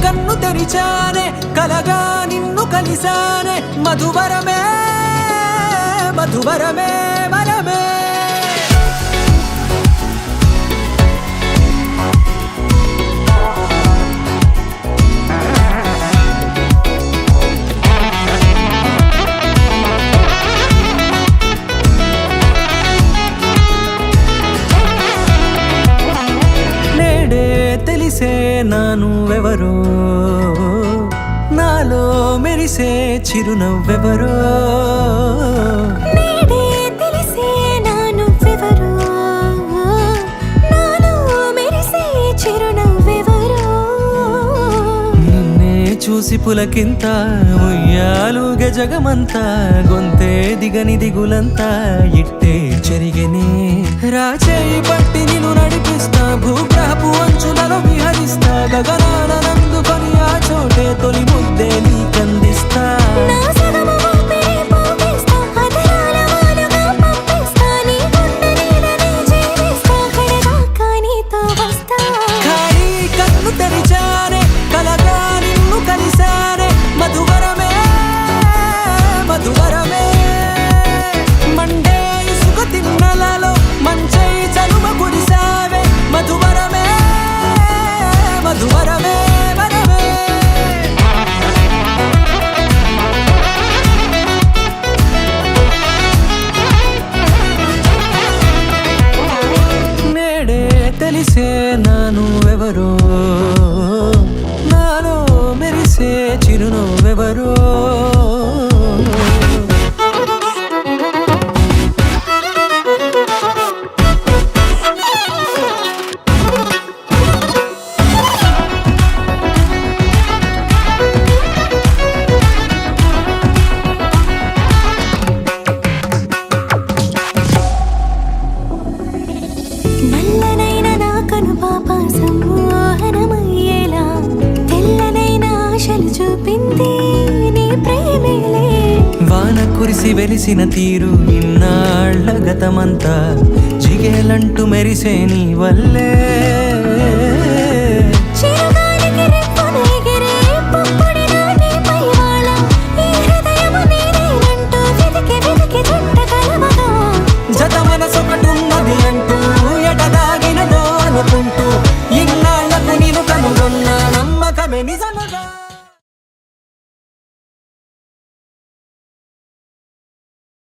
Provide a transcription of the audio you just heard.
కన్ను తెరిచానే కలగా నిన్ను కలిసానే మధువరమే మధువరమే వరమే తెలిసే నానువెవరో నాలో మెరిసే చిరునవ్వెవరో నేడే తెలిసే నానువెవరో నాలో మెరిసే చిరునవ్వెవరో నిన్నే చూసి పులకింత ఉయ్యాలుగే జగమంతా గొంతే దిగని దిగులంతా ఇట్టే చెరిగెనే రాచేయి పట్టి నిన్ను నడిపిస్తా భూగ్రహపు అంచులలో విహరిస్తా గగనాన నందుకొని ఆ చోటే తొలి ముద్దే నీకందిస్తా నా సగము ఊపిరి పోగేస్తా అదరాల వాలుగా పంపిస్తా నీ గుండె నీడనే జీవిస్తా కడదాకా నీతో వస్తా ఖాళీ కన్ను తెరిచానే కలగా నిన్ను కలిసానే మధువరమే మధువరమే మండే ఇసుక తిన్నలలో మంచై చలువ కురిసావే మధువరమే మధువరమే వరమే నేడే తెలిసే నానువెవరో నాలో మెరిసే చిరునవ్వెవరో నల్లనైన నా కనుపాప సమ్మోహనమయ్యేలా తెల్లనైన ఆశలు చూపింది నీ ప్రేమేలే వాన కురిసి వెలిసిన తీరు ఇన్నాళ్ల గతమంతా జిగేలంటూ మెరిసే నీ వల్లే చిరుగాలికి రెప్పను ఎగిరే పుప్పొడిన నీపై వాళ ఈ హృదయము నీదేనంటూ వెతికి వెతికి చుట్ట కలవగా జత మనసొకటున్నది అంటూ ఎటదాగినదో అనుకుంటూ ఇన్నాళ్లకు నేను కనుగొన్న నమ్మకమే నిజముగా